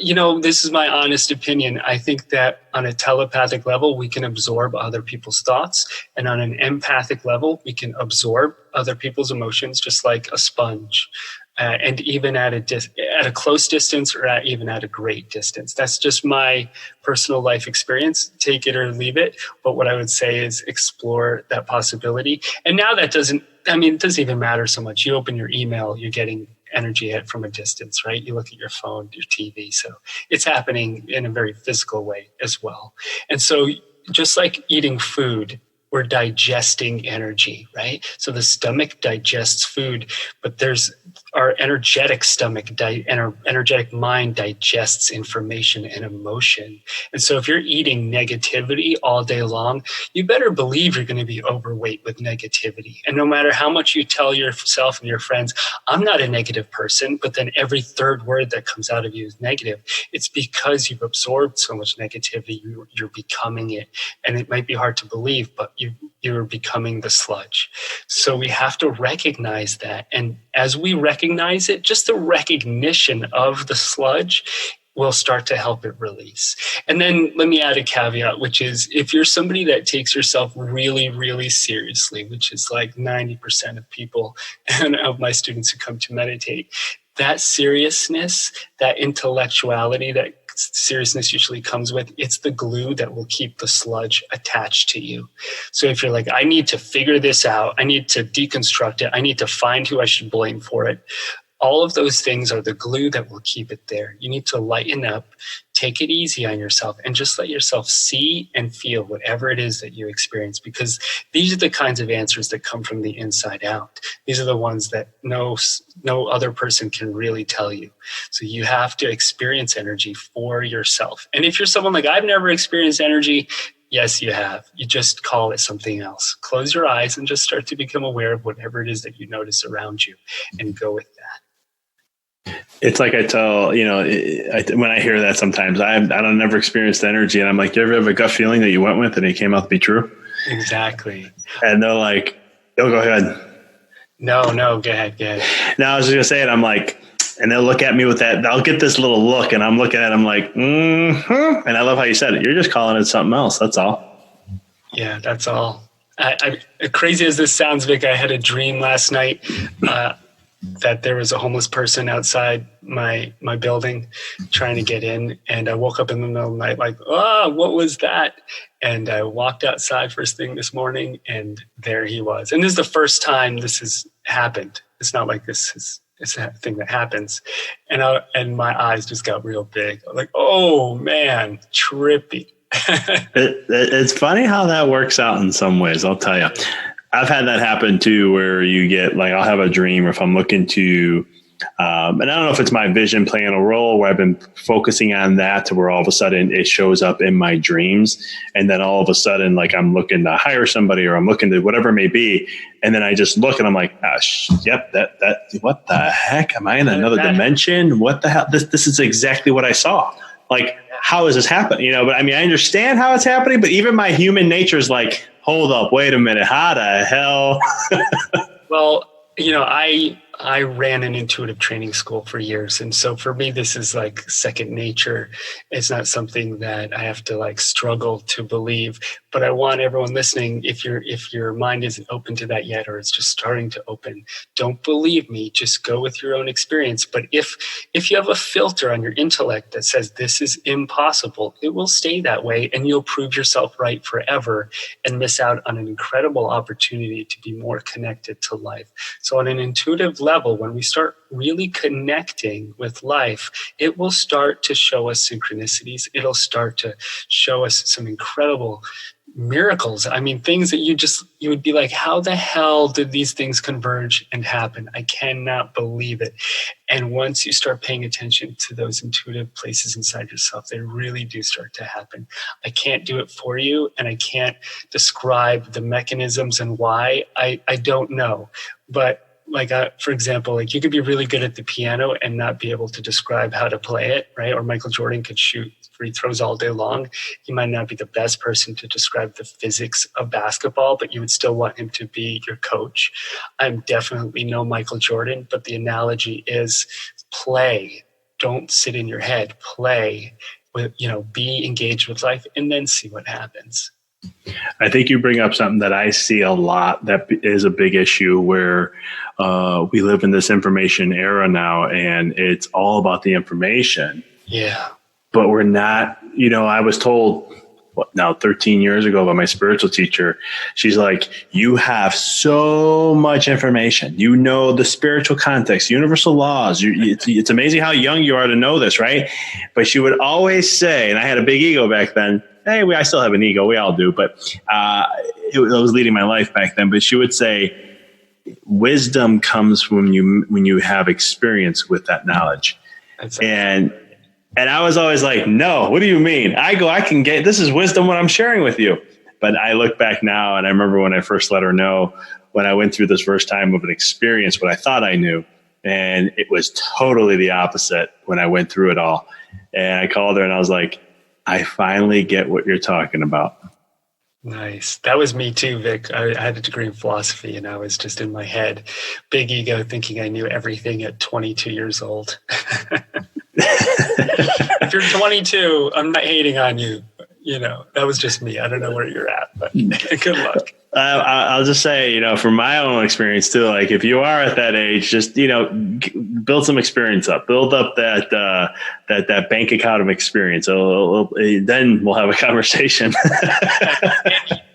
This is my honest opinion. I think that on a telepathic level, we can absorb other people's thoughts. And on an empathic level, we can absorb other people's emotions just like a sponge. And even at a close distance or even at a great distance. That's just my personal life experience. Take it or leave it. But what I would say is explore that possibility. And now it doesn't even matter so much. You open your email, you're getting energy hit from a distance, right? You look at your phone, your TV. So it's happening in a very physical way as well. And so just like eating food, we're digesting energy, right? So the stomach digests food, but there's our energetic stomach and our energetic mind digests information and emotion. And so if you're eating negativity all day long, you better believe you're going to be overweight with negativity. And no matter how much you tell yourself and your friends, I'm not a negative person, but then every third word that comes out of you is negative. It's because you've absorbed so much negativity, you're becoming it. And it might be hard to believe, but you're becoming the sludge. So we have to recognize that. And as we recognize it, just the recognition of the sludge will start to help it release. And then let me add a caveat, which is if you're somebody that takes yourself really, really seriously, which is like 90% of people and of my students who come to meditate, that seriousness, that intellectuality, that seriousness usually comes with, it's the glue that will keep the sludge attached to you. So if you're like, I need to figure this out, I need to deconstruct it, I need to find who I should blame for it, all of those things are the glue that will keep it there. You need to lighten up, take it easy on yourself, and just let yourself see and feel whatever it is that you experience, because these are the kinds of answers that come from the inside out. These are the ones that no other person can really tell you. So you have to experience energy for yourself. And if you're someone like, I've never experienced energy, yes, you have. You just call it something else. Close your eyes and just start to become aware of whatever it is that you notice around you and go with that. It's like I tell, when I hear that sometimes, I don't never experienced energy. And I'm like, you ever have a gut feeling that you went with and it came out to be true? Exactly. And they're like, oh, go ahead. No, go ahead. No, I was just going to say it. I'm like, and they'll look at me with that. I'll get this little look and I'm looking at them like, mm-hmm. And I love how you said it. You're just calling it something else. That's all. Yeah, that's all. Crazy as this sounds, Vic, I had a dream last night that there was a homeless person outside my building trying to get in. And I woke up in the middle of the night like, what was that? And I walked outside first thing this morning and there he was. And this is the first time this has happened. It's not like it's a thing that happens. And my eyes just got real big. I'm like, oh man, trippy. It's funny how that works out in some ways. I'll tell you. I've had that happen too, where you get like, I'll have a dream, or if I'm looking to, and I don't know if it's my vision playing a role where I've been focusing on that to where all of a sudden it shows up in my dreams. And then all of a sudden, like I'm looking to hire somebody or I'm looking to whatever it may be. And then I just look and I'm like, yep, that, what the heck? Am I in another dimension? What the hell? This is exactly what I saw. Like, how is this happening? But I mean, I understand how it's happening, but even my human nature is like, hold up, wait a minute. How the hell? Well, I ran an intuitive training school for years. And so for me, this is like second nature. It's not something that I have to like struggle to believe, but I want everyone listening, if your mind isn't open to that yet, or it's just starting to open, don't believe me, just go with your own experience. But if you have a filter on your intellect that says this is impossible, it will stay that way and you'll prove yourself right forever and miss out on an incredible opportunity to be more connected to life. So on an intuitive level, when we start really connecting with life, it will start to show us synchronicities. It'll start to show us some incredible miracles. I mean, things that you would be like, how the hell did these things converge and happen? I cannot believe it. And once you start paying attention to those intuitive places inside yourself, they really do start to happen. I can't do it for you, and I can't describe the mechanisms and why. I don't know. But like, for example, like you could be really good at the piano and not be able to describe how to play it, right? Or Michael Jordan could shoot free throws all day long. He might not be the best person to describe the physics of basketball, but you would still want him to be your coach. I'm definitely no Michael Jordan, but the analogy is play. Don't sit in your head. Play with, be engaged with life and then see what happens. I think you bring up something that I see a lot that is a big issue where we live in this information era now, and it's all about the information. Yeah. But we're not, I was told, 13 years ago by my spiritual teacher, she's like, you have so much information. You know the spiritual context, universal laws. It's amazing how young you are to know this, right? But she would always say, and I had a big ego back then. Hey, I still have an ego. We all do. But it was leading my life back then. But she would say, wisdom comes when you have experience with that knowledge. And I was always like, no, what do you mean? I can get, this is wisdom what I'm sharing with you. But I look back now and I remember when I first let her know, when I went through this first time of an experience, what I thought I knew. And it was totally the opposite when I went through it all. And I called her and I was like, I finally get what you're talking about. Nice. That was me too, Vic. I had a degree in philosophy and I was just in my head, big ego, thinking I knew everything at 22 years old. If you're 22, I'm not hating on you. You know, that was just me. I don't know where you're at, but good luck. I'll just say, from my own experience too, like if you are at that age, just, build some experience up, build up that bank account of experience. Then we'll have a conversation.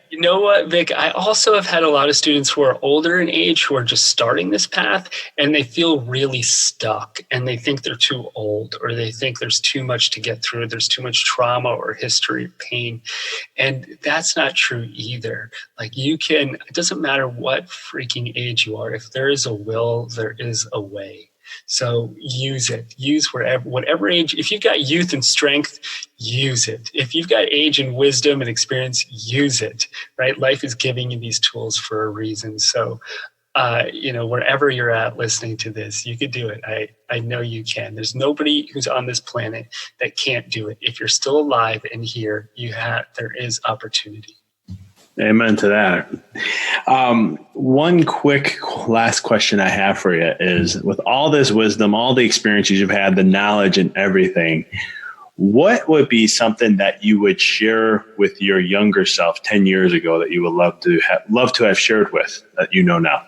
You know what, Vic? I also have had a lot of students who are older in age who are just starting this path and they feel really stuck and they think they're too old or they think there's too much to get through. There's too much trauma or history of pain. And that's not true either. Like it doesn't matter what freaking age you are. If there is a will, there is a way. So use it. Use whatever age. If you've got youth and strength, use it. If you've got age and wisdom and experience, use it. Right? Life is giving you these tools for a reason. So, wherever you're at listening to this, you could do it. I know you can. There's nobody who's on this planet that can't do it. If you're still alive and here, there is opportunity. Amen to that. One quick last question I have for you is, with all this wisdom, all the experiences you've had, the knowledge and everything, what would be something that you would share with your younger self 10 years ago that you would love to have shared with that you know now?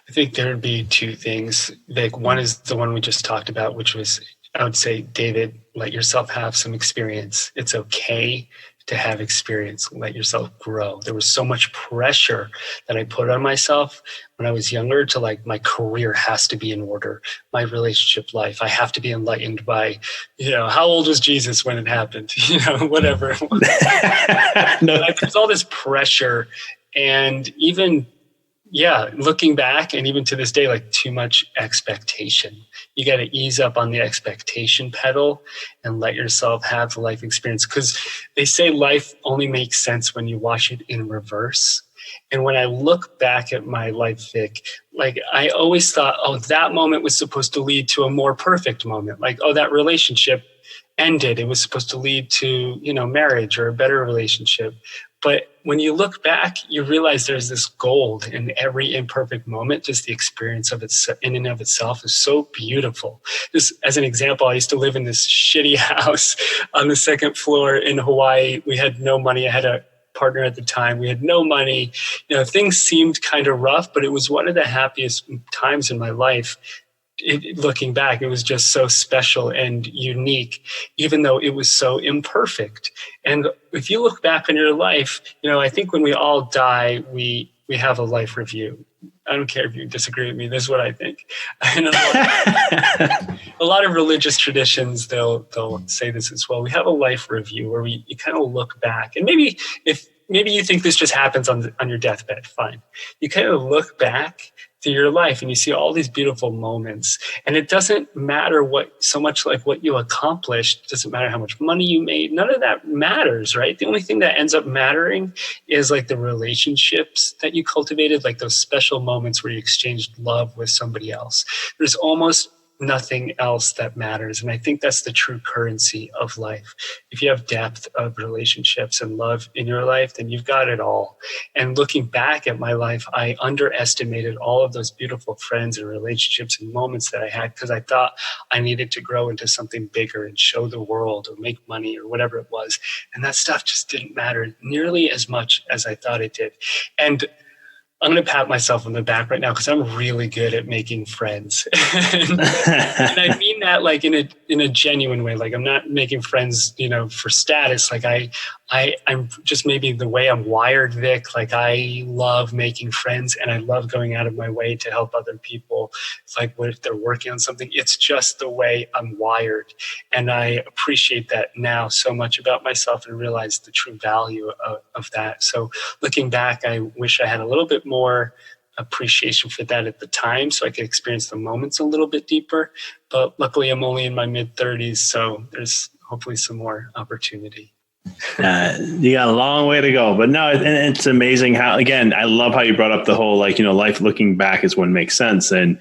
I think there would be two things, Vic. One is the one we just talked about, which was, I would say, David, let yourself have some experience. It's okay to have experience. Let yourself grow. There was so much pressure that I put on myself when I was younger to my career has to be in order. My relationship life, I have to be enlightened by, how old was Jesus when it happened? Whatever. There's all this pressure and even, looking back and even to this day, too much expectation. You got to ease up on the expectation pedal and let yourself have the life experience. Because they say life only makes sense when you watch it in reverse. And when I look back at my life, Vic, I always thought, that moment was supposed to lead to a more perfect moment. That relationship ended. It was supposed to lead to, marriage or a better relationship. But when you look back, you realize there's this gold in every imperfect moment. Just the experience of it in and of itself is so beautiful. Just as an example, I used to live in this shitty house on the second floor in Hawaii. We had no money. I had a partner at the time. We had no money. Things seemed kind of rough, but it was one of the happiest times in my life. Looking back, it was just so special and unique, even though it was so imperfect. And if you look back on your life, I think when we all die, we have a life review. I don't care if you disagree with me. This is what I think. And a lot of religious traditions, they'll say this as well. We have a life review where you kind of look back, and maybe you think this just happens on your deathbed. Fine. You kind of look back through your life and you see all these beautiful moments, and it doesn't matter what you accomplished. It doesn't matter how much money you made. None of that matters, right? The only thing that ends up mattering is the relationships that you cultivated, those special moments where you exchanged love with somebody else. There's almost nothing else that matters. And I think that's the true currency of life. If you have depth of relationships and love in your life, then you've got it all. And looking back at my life, I underestimated all of those beautiful friends and relationships and moments that I had because I thought I needed to grow into something bigger and show the world or make money or whatever it was. And that stuff just didn't matter nearly as much as I thought it did. And I'm going to pat myself on the back right now because I'm really good at making friends. And I mean that in a genuine way. I'm not making friends, for status. I'm just maybe the way I'm wired, Vic. I love making friends and I love going out of my way to help other people. It's what if they're working on something? It's just the way I'm wired. And I appreciate that now so much about myself and realize the true value of that. So looking back, I wish I had a little bit more appreciation for that at the time, so I could experience the moments a little bit deeper. But luckily, I'm only in my mid-30s, so there's hopefully some more opportunity. You got a long way to go, but no, it's amazing how, again, I love how you brought up the whole, like, life looking back is when makes sense. And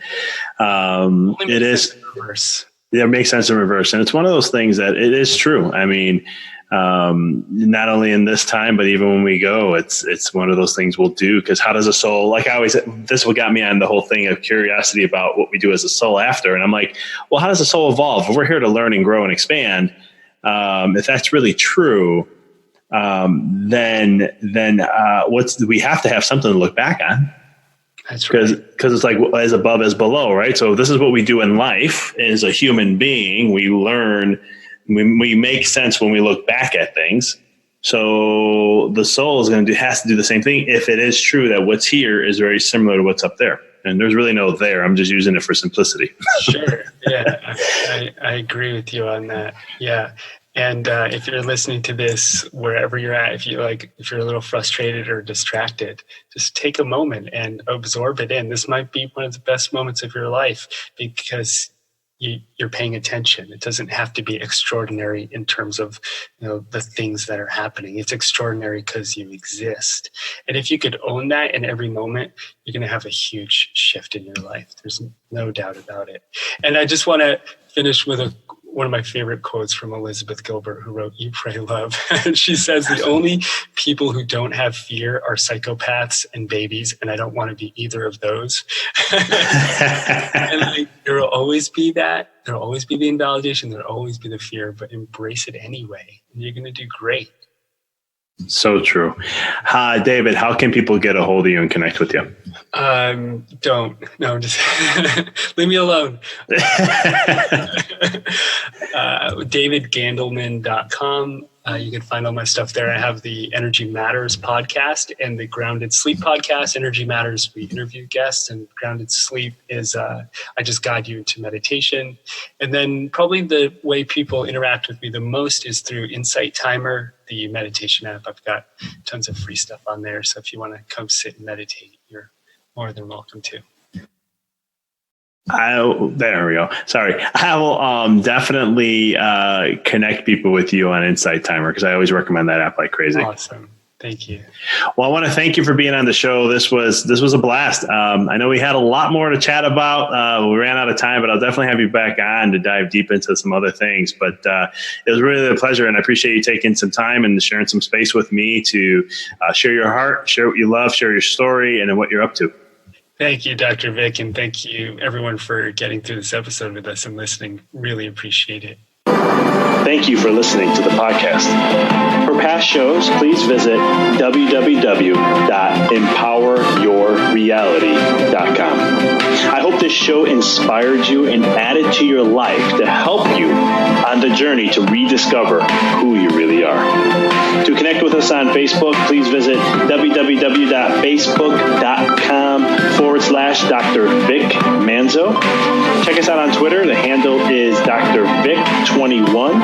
it is, it makes sense in reverse. And it's one of those things that it is true. I mean, not only in this time, but even when we go, it's one of those things we'll do. Because how does a soul, like I always, this is what got me on the whole thing of curiosity about what we do as a soul after. And I'm like, well, how does a soul evolve? If we're here to learn and grow and expand, if that's really true, then we have to have something to look back on. That's right. Because it's like as above as below, right? So this is what we do in life as a human being. We learn, we make sense when we look back at things. So the soul has to do the same thing if it is true that what's here is very similar to what's up there. And there's really no there. I'm just using it for simplicity. Sure. Yeah, I agree with you on that. Yeah. And if you're listening to this, wherever you're at, if you're a little frustrated or distracted, just take a moment and absorb it in. This might be one of the best moments of your life because you're paying attention. It doesn't have to be extraordinary in terms of the things that are happening. It's extraordinary because you exist. And if you could own that in every moment, you're going to have a huge shift in your life. There's no doubt about it. And I just want to finish with one of my favorite quotes from Elizabeth Gilbert, who wrote Eat, Pray, Love. And she says, the only people who don't have fear are psychopaths and babies, and I don't want to be either of those. And there will always be that. There will always be the invalidation. There will always be the fear, but embrace it anyway, and you're going to do great. So true. Hi, David, how can people get a hold of you and connect with you? Just leave me alone. DavidGandelman.com. You can find all my stuff there. I have the Energy Matters podcast and the Grounded Sleep podcast. Energy Matters, we interview guests, and Grounded Sleep is I just guide you into meditation. And then probably the way people interact with me the most is through Insight Timer, the meditation app. I've got tons of free stuff on there. So if you want to come sit and meditate, you're more than welcome to. There we go. Sorry. I will definitely connect people with you on Insight Timer because I always recommend that app like crazy. Awesome. Thank you. Well, I want to thank you for being on the show. This was a blast. I know we had a lot more to chat about. We ran out of time, but I'll definitely have you back on to dive deep into some other things. But it was really a pleasure, and I appreciate you taking some time and sharing some space with me to share your heart, share what you love, share your story, and what you're up to. Thank you, Dr. Vic, and thank you, everyone, for getting through this episode with us and listening. Really appreciate it. Thank you for listening to the podcast. For past shows, please visit www.empoweryourreality.com. I hope this show inspired you and added to your life to help you on the journey to rediscover who you really are. To connect with us on Facebook, please visit www.facebook.com/Dr. Vic Manzo. Check us out on Twitter. The handle is Dr. Vic21.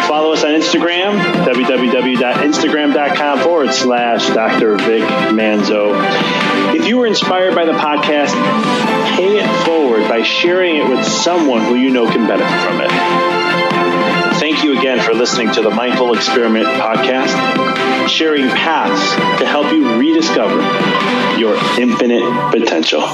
Follow us on Instagram, www.instagram.com/Dr. Vic Manzo. If you were inspired by the podcast, pay it forward by sharing it with someone who you know can benefit from it. Thank you again for listening to the Mindful Experiment podcast, sharing paths to help you rediscover your infinite potential.